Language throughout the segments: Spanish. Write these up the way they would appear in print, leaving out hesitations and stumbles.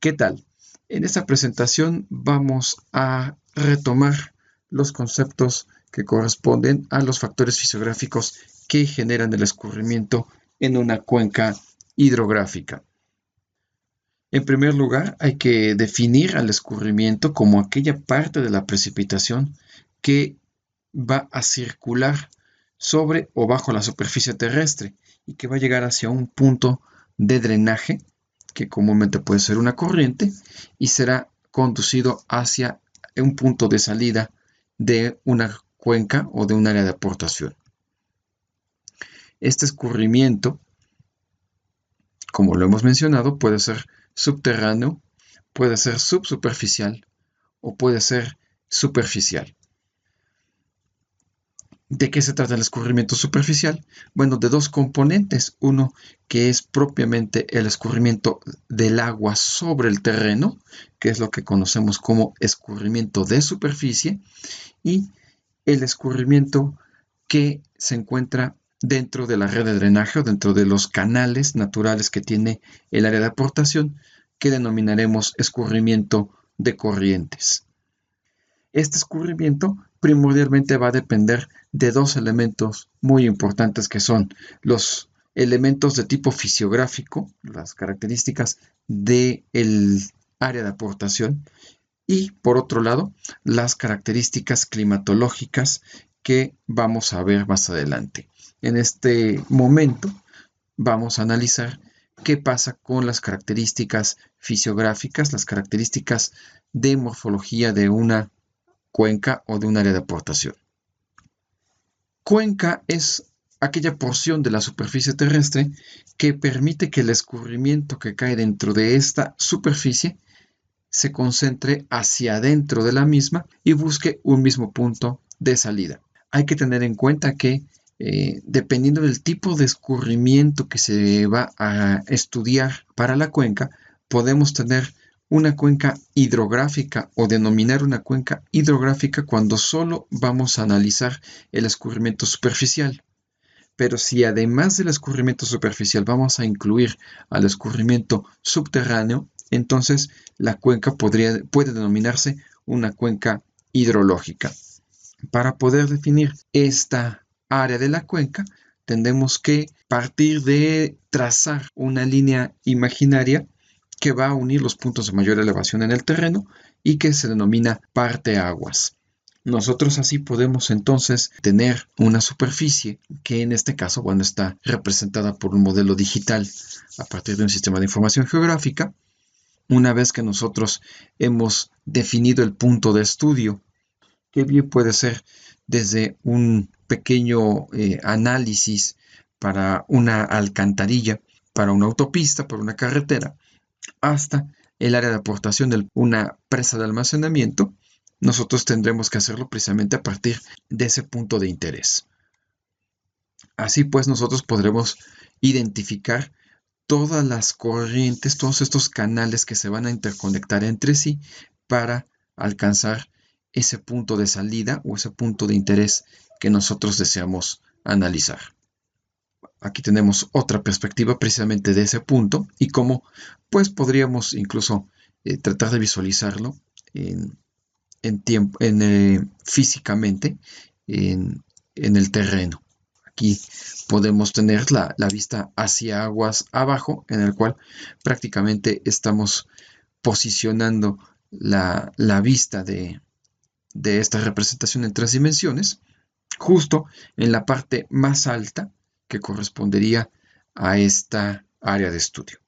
¿Qué tal? En esta presentación vamos a retomar los conceptos que corresponden a los factores fisiográficos que generan el escurrimiento en una cuenca hidrográfica. En primer lugar, hay que definir al escurrimiento como aquella parte de la precipitación que va a circular sobre o bajo la superficie terrestre y que va a llegar hacia un punto de drenaje que comúnmente puede ser una corriente, y será conducido hacia un punto de salida de una cuenca o de un área de aportación. Este escurrimiento, como lo hemos mencionado, puede ser subterráneo, puede ser subsuperficial o puede ser superficial. ¿De qué se trata el escurrimiento superficial? Bueno, de dos componentes. Uno que es propiamente el escurrimiento del agua sobre el terreno, que es lo que conocemos como escurrimiento de superficie, y el escurrimiento que se encuentra dentro de la red de drenaje o dentro de los canales naturales que tiene el área de aportación, que denominaremos escurrimiento de corrientes. Este escurrimiento primordialmente va a depender de dos elementos muy importantes, que son los elementos de tipo fisiográfico, las características del área de aportación, y por otro lado, las características climatológicas que vamos a ver más adelante. En este momento vamos a analizar qué pasa con las características fisiográficas, las características de morfología de una cuenca o de un área de aportación. Cuenca es aquella porción de la superficie terrestre que permite que el escurrimiento que cae dentro de esta superficie se concentre hacia adentro de la misma y busque un mismo punto de salida. Hay que tener en cuenta que dependiendo del tipo de escurrimiento que se va a estudiar para la cuenca, podemos tener una cuenca hidrográfica o denominar una cuenca hidrográfica cuando solo vamos a analizar el escurrimiento superficial. Pero si además del escurrimiento superficial vamos a incluir al escurrimiento subterráneo, entonces la cuenca puede denominarse una cuenca hidrológica. Para poder definir esta área de la cuenca, tendremos que partir de trazar una línea imaginaria que va a unir los puntos de mayor elevación en el terreno y que se denomina parteaguas. Nosotros así podemos entonces tener una superficie que en este caso, bueno, está representada por un modelo digital a partir de un sistema de información geográfica. Una vez que nosotros hemos definido el punto de estudio, que bien puede ser desde un pequeño análisis para una alcantarilla, para una autopista, para una carretera, hasta el área de aportación de una presa de almacenamiento, nosotros tendremos que hacerlo precisamente a partir de ese punto de interés. Así pues, nosotros podremos identificar todas las corrientes, todos estos canales que se van a interconectar entre sí para alcanzar ese punto de salida o ese punto de interés que nosotros deseamos analizar. Aquí tenemos otra perspectiva precisamente de ese punto y cómo pues podríamos incluso tratar de visualizarlo físicamente en el terreno. Aquí podemos tener la vista hacia aguas abajo, en el cual prácticamente estamos posicionando la vista de esta representación en 3 dimensiones, justo en la parte más alta que correspondería a esta área de estudio.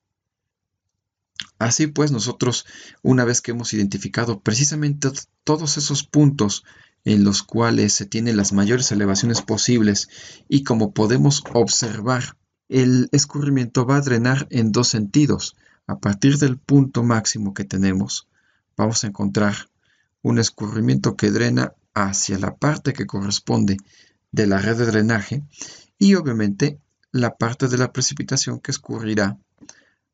Así pues, nosotros, una vez que hemos identificado precisamente todos esos puntos en los cuales se tienen las mayores elevaciones posibles y como podemos observar, el escurrimiento va a drenar en dos sentidos. A partir del punto máximo que tenemos, vamos a encontrar un escurrimiento que drena hacia la parte que corresponde de la red de drenaje y obviamente la parte de la precipitación que escurrirá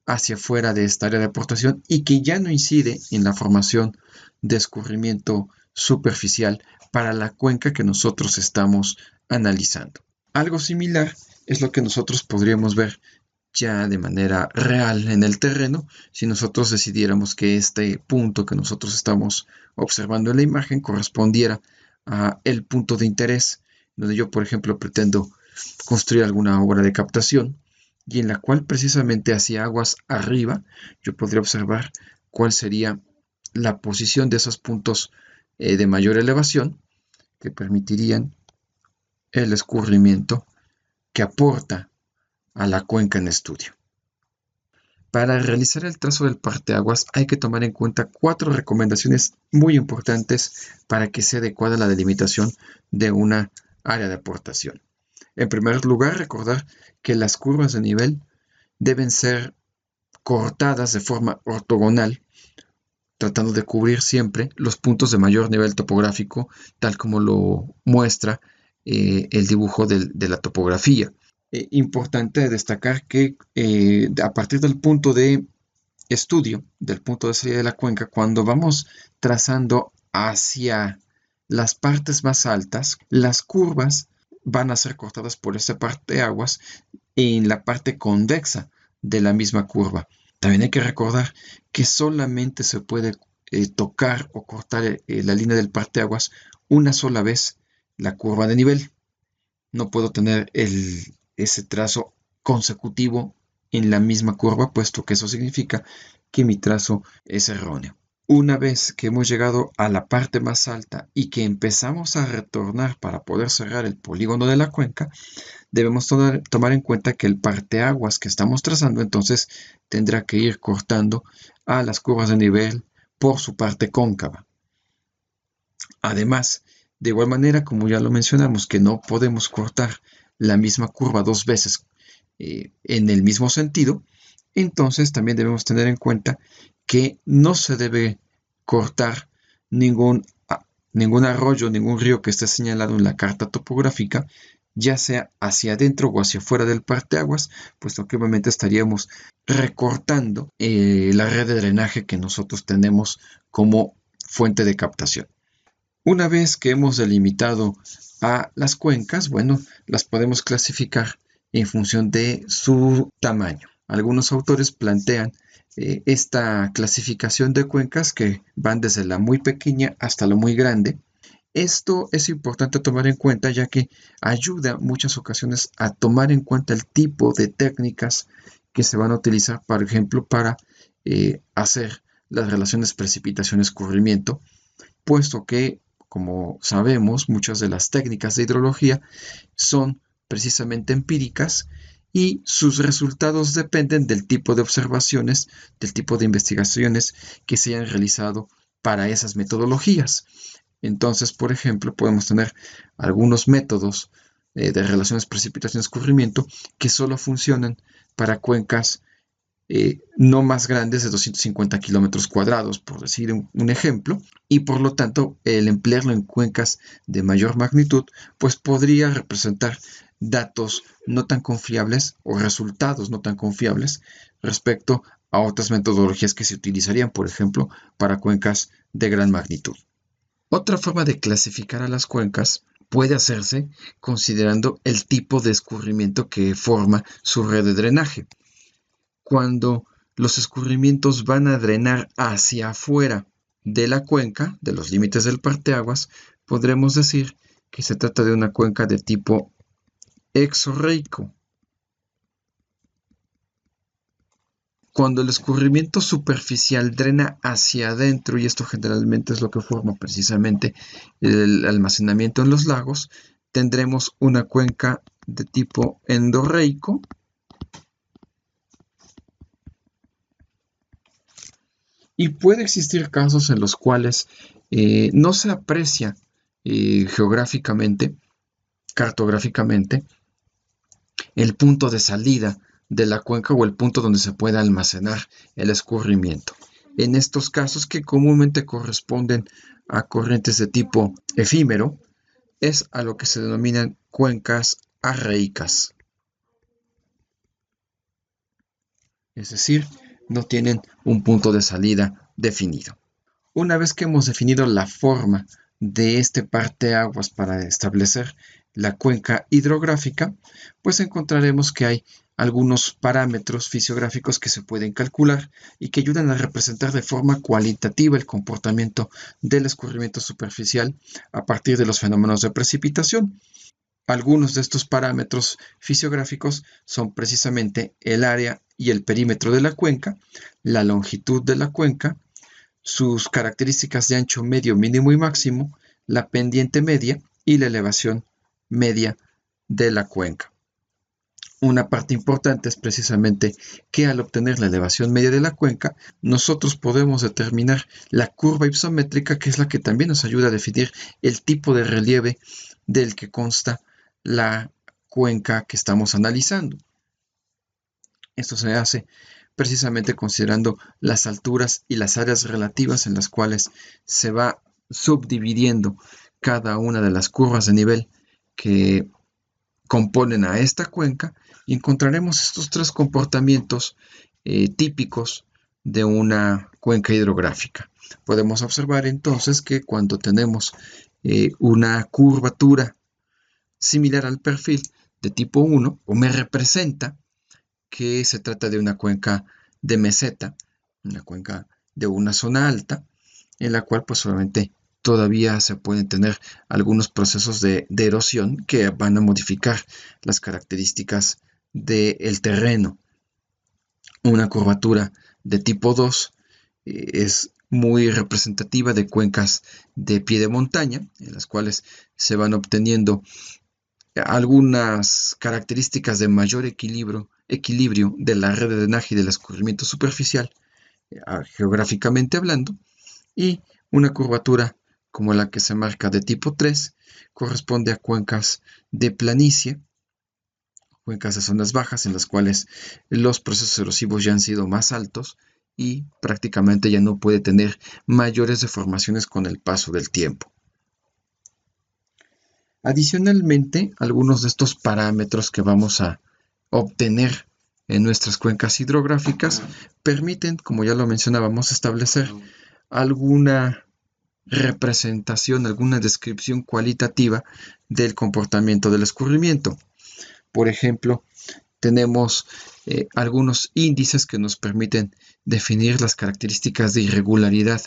hacia fuera de esta área de aportación y que ya no incide en la formación de escurrimiento superficial para la cuenca que nosotros estamos analizando. Algo similar es lo que nosotros podríamos ver ya de manera real en el terreno, si nosotros decidiéramos que este punto que nosotros estamos observando en la imagen correspondiera a el punto de interés, donde yo, por ejemplo, pretendo construir alguna obra de captación y en la cual precisamente hacia aguas arriba yo podría observar cuál sería la posición de esos puntos de mayor elevación que permitirían el escurrimiento que aporta a la cuenca en estudio. Para realizar el trazo del parteaguas hay que tomar en cuenta 4 recomendaciones muy importantes para que sea adecuada la delimitación de una área de aportación. En primer lugar, recordar que las curvas de nivel deben ser cortadas de forma ortogonal, tratando de cubrir siempre los puntos de mayor nivel topográfico, tal como lo muestra el dibujo de la topografía. Importante destacar que a partir del punto de estudio, del punto de salida de la cuenca, cuando vamos trazando hacia las partes más altas, las curvas van a ser cortadas por esta parteaguas en la parte convexa de la misma curva. También hay que recordar que solamente se puede tocar o cortar la línea del parteaguas una sola vez la curva de nivel. No puedo tener ese trazo consecutivo en la misma curva, puesto que eso significa que mi trazo es erróneo. Una vez que hemos llegado a la parte más alta y que empezamos a retornar para poder cerrar el polígono de la cuenca, debemos tomar en cuenta que el parteaguas que estamos trazando entonces tendrá que ir cortando a las curvas de nivel por su parte cóncava. Además, de igual manera, como ya lo mencionamos, que no podemos cortar la misma curva 2 veces en el mismo sentido, entonces también debemos tener en cuenta que no se debe cortar ningún arroyo, ningún río que esté señalado en la carta topográfica, ya sea hacia adentro o hacia afuera del parteaguas, puesto que obviamente estaríamos recortando la red de drenaje que nosotros tenemos como fuente de captación. Una vez que hemos delimitado a las cuencas, bueno, las podemos clasificar en función de su tamaño. Algunos autores plantean esta clasificación de cuencas que van desde la muy pequeña hasta la muy grande. Esto es importante tomar en cuenta ya que ayuda en muchas ocasiones a tomar en cuenta el tipo de técnicas que se van a utilizar, por ejemplo, para hacer las relaciones precipitación-escurrimiento, puesto que, como sabemos, muchas de las técnicas de hidrología son precisamente empíricas y sus resultados dependen del tipo de observaciones, del tipo de investigaciones que se hayan realizado para esas metodologías. Entonces, por ejemplo, podemos tener algunos métodos de relaciones precipitación-escurrimiento que solo funcionan para cuencas no más grandes de 250 kilómetros cuadrados, por decir un ejemplo, y por lo tanto el emplearlo en cuencas de mayor magnitud, pues podría representar datos no tan confiables o resultados no tan confiables respecto a otras metodologías que se utilizarían, por ejemplo, para cuencas de gran magnitud. Otra forma de clasificar a las cuencas puede hacerse considerando el tipo de escurrimiento que forma su red de drenaje. Cuando los escurrimientos van a drenar hacia afuera de la cuenca, de los límites del parteaguas, podremos decir que se trata de una cuenca de tipo exorreico. Cuando el escurrimiento superficial drena hacia adentro, y esto generalmente es lo que forma precisamente el almacenamiento en los lagos, tendremos una cuenca de tipo endorreico. Y puede existir casos en los cuales no se aprecia geográficamente, cartográficamente, el punto de salida de la cuenca o el punto donde se puede almacenar el escurrimiento. En estos casos, que comúnmente corresponden a corrientes de tipo efímero, es a lo que se denominan cuencas arreicas. Es decir, no tienen un punto de salida definido. Una vez que hemos definido la forma de este parteaguas para establecer la cuenca hidrográfica, pues encontraremos que hay algunos parámetros fisiográficos que se pueden calcular y que ayudan a representar de forma cualitativa el comportamiento del escurrimiento superficial a partir de los fenómenos de precipitación. Algunos de estos parámetros fisiográficos son precisamente el área y el perímetro de la cuenca, la longitud de la cuenca, sus características de ancho medio, mínimo y máximo, la pendiente media y la elevación media de la cuenca. Una parte importante es precisamente que al obtener la elevación media de la cuenca, nosotros podemos determinar la curva isométrica, que es la que también nos ayuda a definir el tipo de relieve del que consta la cuenca que estamos analizando. Esto se hace precisamente considerando las alturas y las áreas relativas en las cuales se va subdividiendo cada una de las curvas de nivel que componen a esta cuenca, y encontraremos estos tres comportamientos típicos de una cuenca hidrográfica. Podemos observar entonces que cuando tenemos una curvatura similar al perfil de tipo 1, o me representa que se trata de una cuenca de meseta, una cuenca de una zona alta, en la cual pues obviamente todavía se pueden tener algunos procesos de erosión que van a modificar las características del terreno. Una curvatura de tipo 2 es muy representativa de cuencas de pie de montaña, en las cuales se van obteniendo algunas características de mayor equilibrio de la red de drenaje y del escurrimiento superficial, geográficamente hablando, y una curvatura como la que se marca de tipo 3 corresponde a cuencas de planicie, cuencas de zonas bajas en las cuales los procesos erosivos ya han sido más altos y prácticamente ya no puede tener mayores deformaciones con el paso del tiempo. Adicionalmente, algunos de estos parámetros que vamos a obtener en nuestras cuencas hidrográficas permiten, como ya lo mencionábamos, establecer alguna representación, alguna descripción cualitativa del comportamiento del escurrimiento. Por ejemplo, tenemos algunos índices que nos permiten definir las características de irregularidad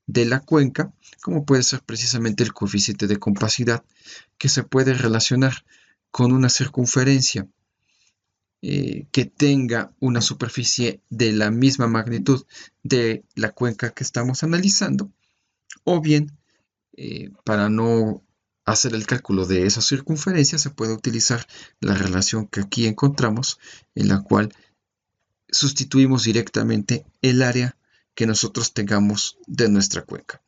de la cuenca, como puede ser precisamente el coeficiente de compacidad, que se puede relacionar con una circunferencia que tenga una superficie de la misma magnitud de la cuenca que estamos analizando, o bien, para no hacer el cálculo de esa circunferencia, se puede utilizar la relación que aquí encontramos, en la cual sustituimos directamente el área que nosotros tengamos de nuestra cuenca.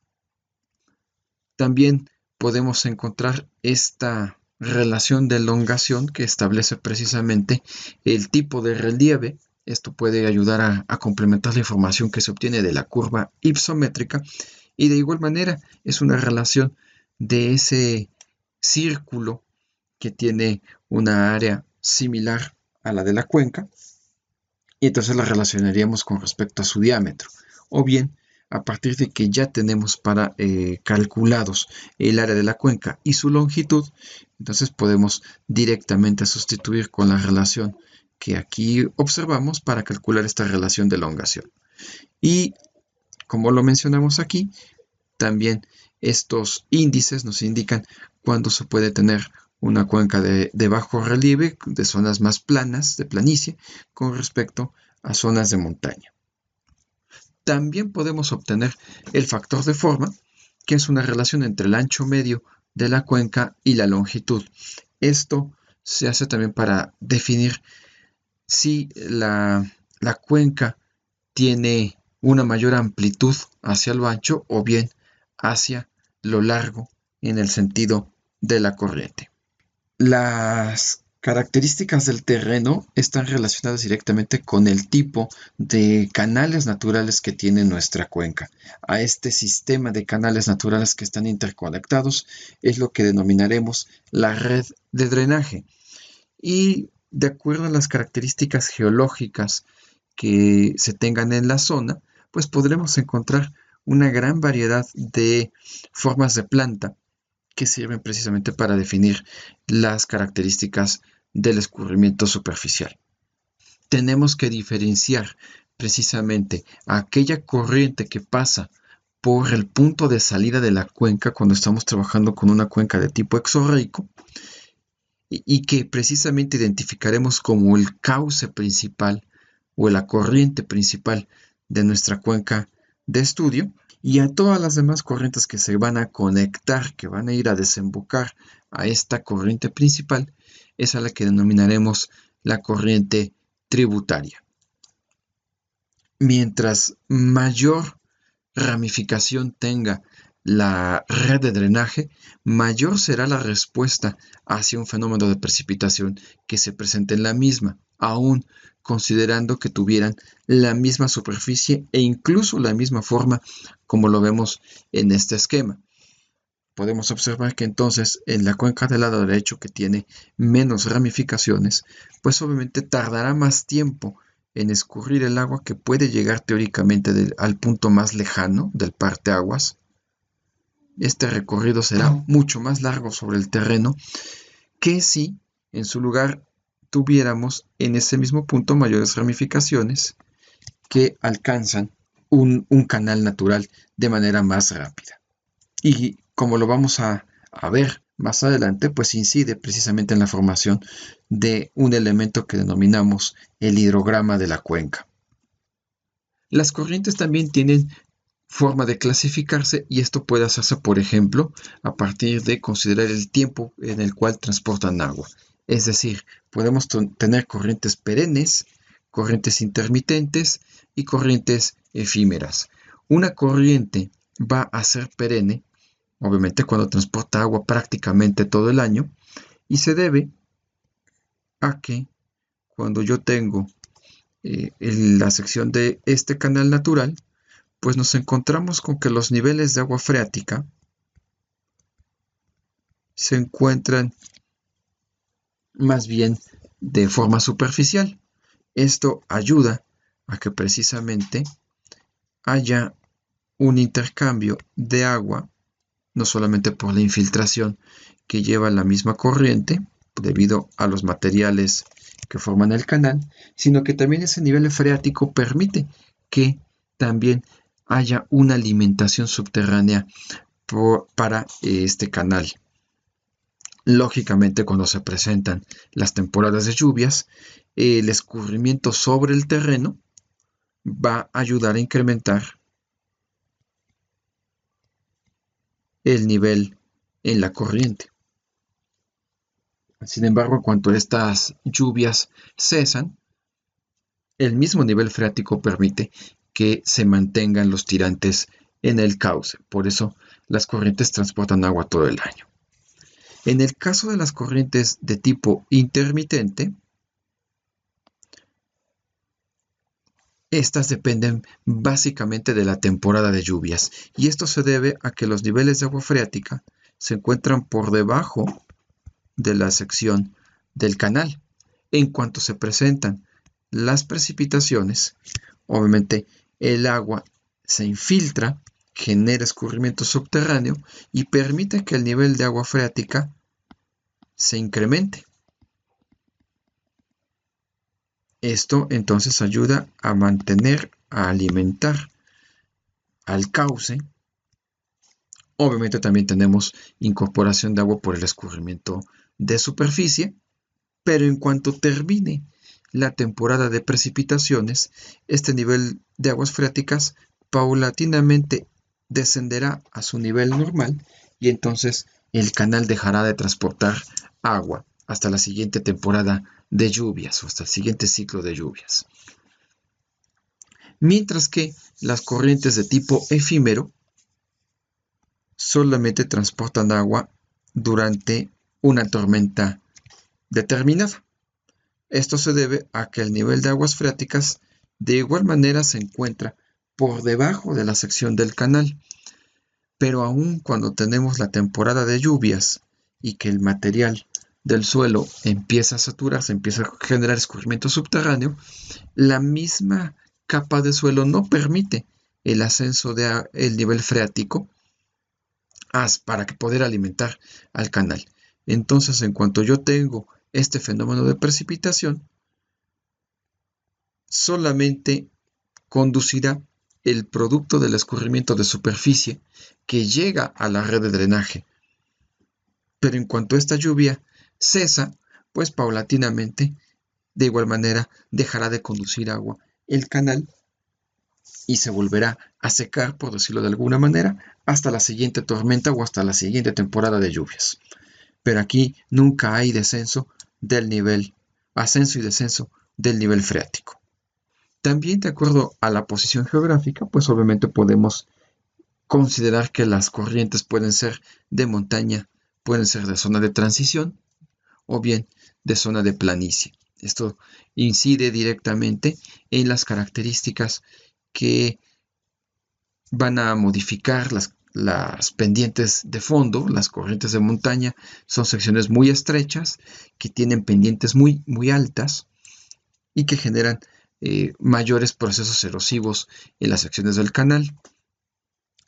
También podemos encontrar esta relación de elongación que establece precisamente el tipo de relieve. Esto puede ayudar a complementar la información que se obtiene de la curva isométrica, y de igual manera es una relación de ese círculo que tiene una área similar a la de la cuenca, y entonces la relacionaríamos con respecto a su diámetro, o bien a partir de que ya tenemos calculados el área de la cuenca y su longitud, entonces podemos directamente sustituir con la relación que aquí observamos para calcular esta relación de elongación. Y como lo mencionamos aquí, también estos índices nos indican cuándo se puede tener una cuenca de bajo relieve, de zonas más planas, de planicie, con respecto a zonas de montaña. También podemos obtener el factor de forma, que es una relación entre el ancho medio de la cuenca y la longitud. Esto se hace también para definir si la cuenca tiene una mayor amplitud hacia lo ancho o bien hacia lo largo en el sentido de la corriente. Las características del terreno están relacionadas directamente con el tipo de canales naturales que tiene nuestra cuenca. A este sistema de canales naturales que están interconectados es lo que denominaremos la red de drenaje. Y de acuerdo a las características geológicas que se tengan en la zona, pues podremos encontrar una gran variedad de formas de planta que sirven precisamente para definir las características del escurrimiento superficial. Tenemos que diferenciar precisamente aquella corriente que pasa por el punto de salida de la cuenca cuando estamos trabajando con una cuenca de tipo exorreico y que precisamente identificaremos como el cauce principal o la corriente principal de nuestra cuenca de estudio, y a todas las demás corrientes que se van a conectar, que van a ir a desembocar a esta corriente principal, es a la que denominaremos la corriente tributaria. Mientras mayor ramificación tenga la red de drenaje, mayor será la respuesta hacia un fenómeno de precipitación que se presente en la misma, aún considerando que tuvieran la misma superficie e incluso la misma forma como lo vemos en este esquema. Podemos observar que entonces en la cuenca del lado derecho, que tiene menos ramificaciones, pues obviamente tardará más tiempo en escurrir el agua, que puede llegar teóricamente al punto más lejano del parteaguas. Este recorrido será mucho más largo sobre el terreno que si en su lugar tuviéramos en ese mismo punto mayores ramificaciones que alcanzan un canal natural de manera más rápida. Y como lo vamos a ver más adelante, pues incide precisamente en la formación de un elemento que denominamos el hidrograma de la cuenca. Las corrientes también tienen forma de clasificarse, y esto puede hacerse, por ejemplo, a partir de considerar el tiempo en el cual transportan agua. Es decir, podemos tener corrientes perennes, corrientes intermitentes y corrientes efímeras. Una corriente va a ser perenne, obviamente, cuando transporta agua prácticamente todo el año, y se debe a que cuando yo tengo la sección de este canal natural, pues nos encontramos con que los niveles de agua freática se encuentran más bien de forma superficial. Esto ayuda a que precisamente haya un intercambio de agua, no solamente por la infiltración que lleva la misma corriente, debido a los materiales que forman el canal, sino que también ese nivel freático permite que también haya una alimentación subterránea para este canal. Lógicamente, cuando se presentan las temporadas de lluvias, el escurrimiento sobre el terreno va a ayudar a incrementar el nivel en la corriente. Sin embargo, en cuanto estas lluvias cesan, el mismo nivel freático permite que se mantengan los tirantes en el cauce. Por eso las corrientes transportan agua todo el año. En el caso de las corrientes de tipo intermitente, estas dependen básicamente de la temporada de lluvias, y esto se debe a que los niveles de agua freática se encuentran por debajo de la sección del canal. En cuanto se presentan las precipitaciones, obviamente el agua se infiltra, genera escurrimiento subterráneo y permite que el nivel de agua freática se incremente. Esto entonces ayuda a mantener, a alimentar al cauce. Obviamente también tenemos incorporación de agua por el escurrimiento de superficie, pero en cuanto termine la temporada de precipitaciones, este nivel de aguas freáticas paulatinamente descenderá a su nivel normal, y entonces el canal dejará de transportar agua hasta la siguiente temporada de lluvias o hasta el siguiente ciclo de lluvias. Mientras que las corrientes de tipo efímero solamente transportan agua durante una tormenta determinada. Esto se debe a que el nivel de aguas freáticas de igual manera se encuentra por debajo de la sección del canal, pero aún cuando tenemos la temporada de lluvias y que el material del suelo empieza a saturarse, empieza a generar escurrimiento subterráneo, la misma capa de suelo no permite el ascenso del nivel freático para poder alimentar al canal. Entonces, en cuanto yo tengo este fenómeno de precipitación, solamente conducirá el producto del escurrimiento de superficie que llega a la red de drenaje. Pero en cuanto esta lluvia cesa, pues paulatinamente, de igual manera, dejará de conducir agua el canal y se volverá a secar, por decirlo de alguna manera, hasta la siguiente tormenta o hasta la siguiente temporada de lluvias. Pero aquí nunca hay descenso del nivel, ascenso y descenso del nivel freático. También, de acuerdo a la posición geográfica, pues obviamente podemos considerar que las corrientes pueden ser de montaña, pueden ser de zona de transición o bien de zona de planicie. Esto incide directamente en las características que van a modificar las pendientes de fondo. Las corrientes de montaña son secciones muy estrechas que tienen pendientes muy, muy altas y que generan mayores procesos erosivos en las secciones del canal.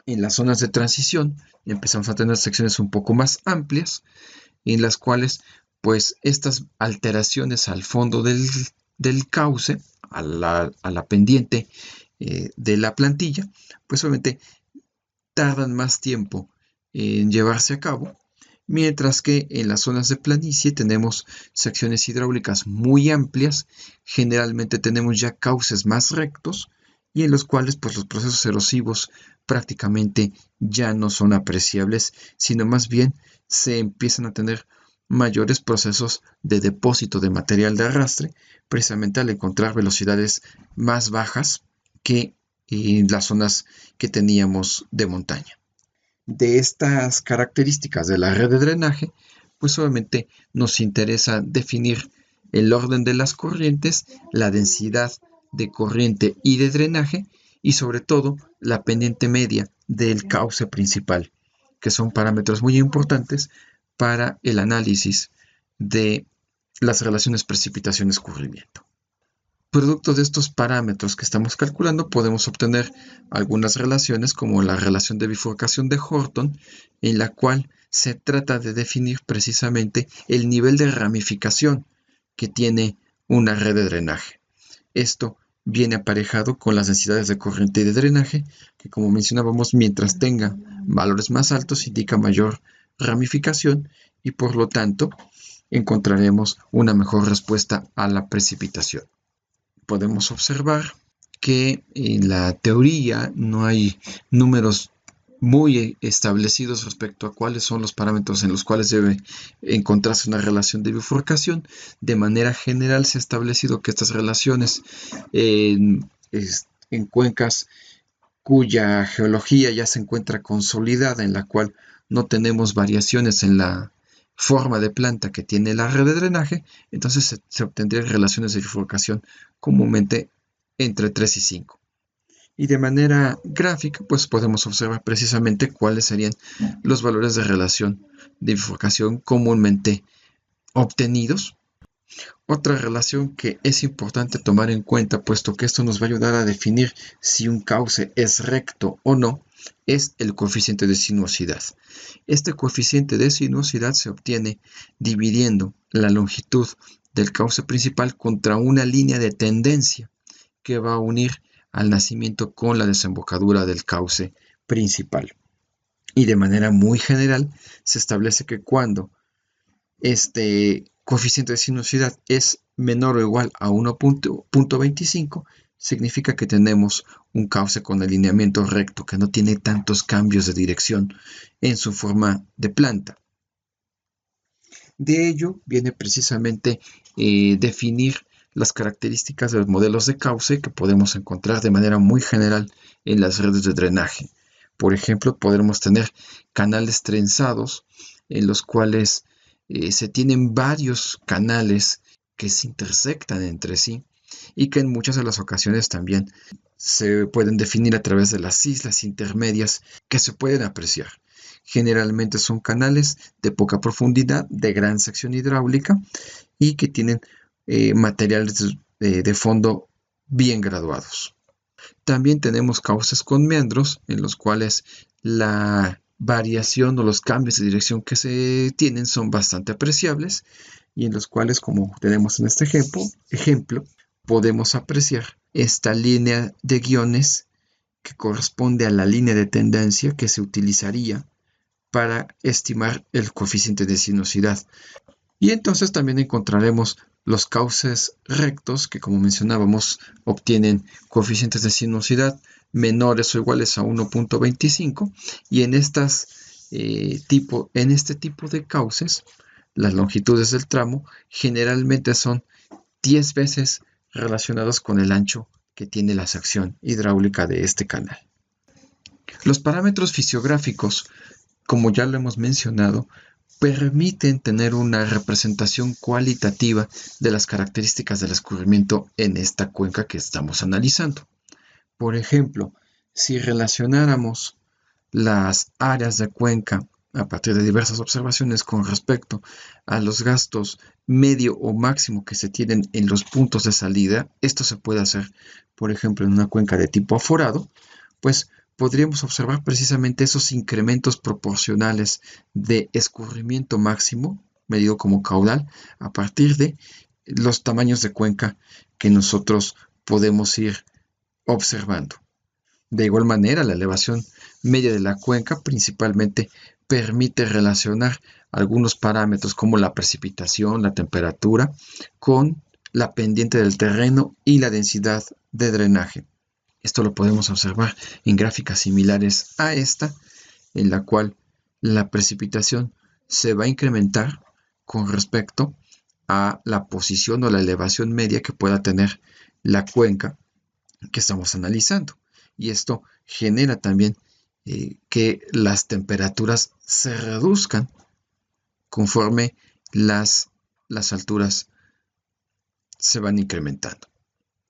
En las zonas de transición empezamos a tener secciones un poco más amplias, en las cuales pues estas alteraciones al fondo del cauce, a la pendiente de la plantilla, pues obviamente tardan más tiempo en llevarse a cabo, mientras que en las zonas de planicie tenemos secciones hidráulicas muy amplias, generalmente tenemos ya cauces más rectos y en los cuales pues los procesos erosivos prácticamente ya no son apreciables, sino más bien se empiezan a tener mayores procesos de depósito de material de arrastre, precisamente al encontrar velocidades más bajas que en las zonas que teníamos de montaña. De estas características de la red de drenaje, pues obviamente nos interesa definir el orden de las corrientes, la densidad de corriente y de drenaje y sobre todo la pendiente media del cauce principal, que son parámetros muy importantes para el análisis de las relaciones precipitación-escurrimiento. Producto de estos parámetros que estamos calculando, podemos obtener algunas relaciones como la relación de bifurcación de Horton, en la cual se trata de definir precisamente el nivel de ramificación que tiene una red de drenaje. Esto viene aparejado con las densidades de corriente y de drenaje, que como mencionábamos, mientras tenga valores más altos indica mayor ramificación y por lo tanto encontraremos una mejor respuesta a la precipitación. Podemos observar que en la teoría no hay números muy establecidos respecto a cuáles son los parámetros en los cuales debe encontrarse una relación de bifurcación. De manera general se ha establecido que estas relaciones en cuencas cuya geología ya se encuentra consolidada, en la cual no tenemos variaciones en la forma de planta que tiene la red de drenaje, entonces se obtendrían relaciones de bifurcación comúnmente entre 3 y 5. Y de manera gráfica, pues podemos observar precisamente cuáles serían los valores de relación de bifurcación comúnmente obtenidos. Otra relación que es importante tomar en cuenta, puesto que esto nos va a ayudar a definir si un cauce es recto o no, es el coeficiente de sinuosidad. Este coeficiente de sinuosidad se obtiene dividiendo la longitud del cauce principal contra una línea de tendencia que va a unir al nacimiento con la desembocadura del cauce principal. Y de manera muy general se establece que cuando este coeficiente de sinuosidad es menor o igual a 1.25, significa que tenemos un cauce con alineamiento recto, que no tiene tantos cambios de dirección en su forma de planta. De ello viene precisamente definir las características de los modelos de cauce que podemos encontrar de manera muy general en las redes de drenaje. Por ejemplo, podremos tener canales trenzados en los cuales se tienen varios canales que se intersectan entre sí y que en muchas de las ocasiones también se pueden definir a través de las islas intermedias que se pueden apreciar. Generalmente son canales de poca profundidad, de gran sección hidráulica y que tienen materiales de fondo bien graduados. También tenemos cauces con meandros en los cuales la variación o los cambios de dirección que se tienen son bastante apreciables y en los cuales, como tenemos en este ejemplo, podemos apreciar esta línea de guiones que corresponde a la línea de tendencia que se utilizaría para estimar el coeficiente de sinuosidad. Y entonces también encontraremos los cauces rectos que, como mencionábamos, obtienen coeficientes de sinuosidad menores o iguales a 1.25 y en este tipo de cauces las longitudes del tramo generalmente son 10 veces relacionadas con el ancho que tiene la sección hidráulica de este canal. Los parámetros fisiográficos, como ya lo hemos mencionado, permiten tener una representación cualitativa de las características del escurrimiento en esta cuenca que estamos analizando. Por ejemplo, si relacionáramos las áreas de cuenca a partir de diversas observaciones con respecto a los gastos medio o máximo que se tienen en los puntos de salida, esto se puede hacer, por ejemplo, en una cuenca de tipo aforado, pues podríamos observar precisamente esos incrementos proporcionales de escurrimiento máximo, medido como caudal, a partir de los tamaños de cuenca que nosotros podemos ir observando. De igual manera, la elevación media de la cuenca principalmente permite relacionar algunos parámetros como la precipitación, la temperatura, con la pendiente del terreno y la densidad de drenaje. Esto lo podemos observar en gráficas similares a esta, en la cual la precipitación se va a incrementar con respecto a la posición o la elevación media que pueda tener la cuenca que estamos analizando. Y esto genera también que las temperaturas se reduzcan conforme las alturas se van incrementando.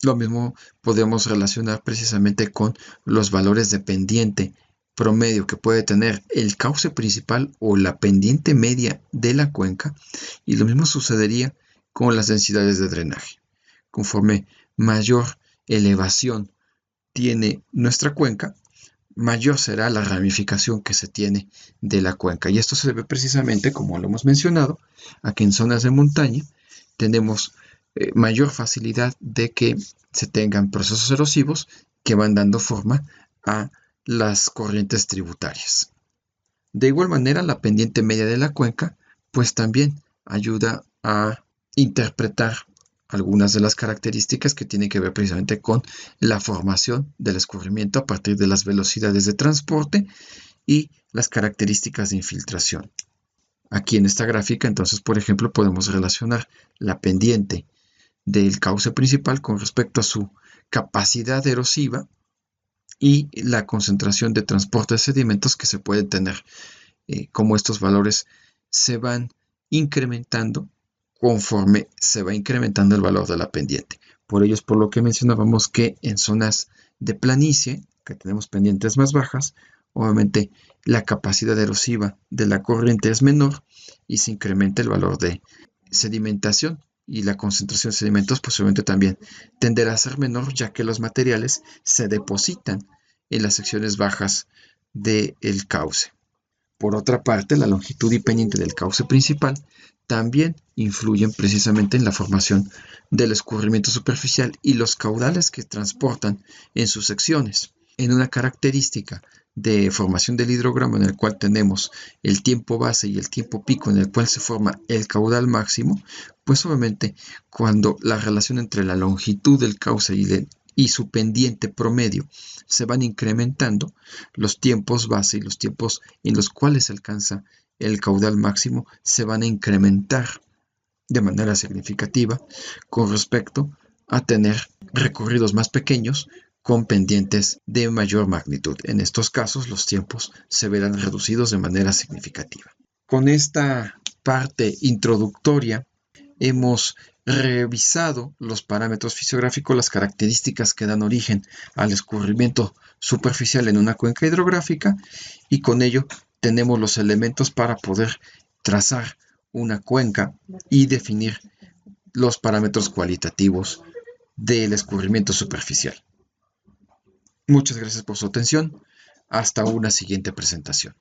Lo mismo podemos relacionar precisamente con los valores de pendiente promedio que puede tener el cauce principal o la pendiente media de la cuenca, y lo mismo sucedería con las densidades de drenaje. Conforme mayor elevación tiene nuestra cuenca, mayor será la ramificación que se tiene de la cuenca. Y esto se debe precisamente, como lo hemos mencionado, a que en zonas de montaña tenemos mayor facilidad de que se tengan procesos erosivos que van dando forma a las corrientes tributarias. De igual manera, la pendiente media de la cuenca, pues también ayuda a interpretar algunas de las características que tienen que ver precisamente con la formación del escurrimiento a partir de las velocidades de transporte y las características de infiltración. Aquí en esta gráfica, entonces, por ejemplo, podemos relacionar la pendiente del cauce principal con respecto a su capacidad erosiva y la concentración de transporte de sedimentos que se puede tener, como estos valores se van incrementando conforme se va incrementando el valor de la pendiente. Por ello es por lo que mencionábamos que en zonas de planicie, que tenemos pendientes más bajas, obviamente la capacidad erosiva de la corriente es menor y se incrementa el valor de sedimentación, y la concentración de sedimentos posiblemente también tenderá a ser menor, ya que los materiales se depositan en las secciones bajas del cauce. Por otra parte, la longitud y pendiente del cauce principal también influyen precisamente en la formación del escurrimiento superficial y los caudales que transportan en sus secciones. En una característica de formación del hidrograma en el cual tenemos el tiempo base y el tiempo pico en el cual se forma el caudal máximo, pues obviamente cuando la relación entre la longitud del cauce y su pendiente promedio se van incrementando, los tiempos base y los tiempos en los cuales se alcanza el caudal máximo se van a incrementar de manera significativa con respecto a tener recorridos más pequeños con pendientes de mayor magnitud. En estos casos, los tiempos se verán reducidos de manera significativa. Con esta parte introductoria, hemos revisado los parámetros fisiográficos, las características que dan origen al escurrimiento superficial en una cuenca hidrográfica, y con ello tenemos los elementos para poder trazar una cuenca y definir los parámetros cualitativos del escurrimiento superficial. Muchas gracias por su atención. Hasta una siguiente presentación.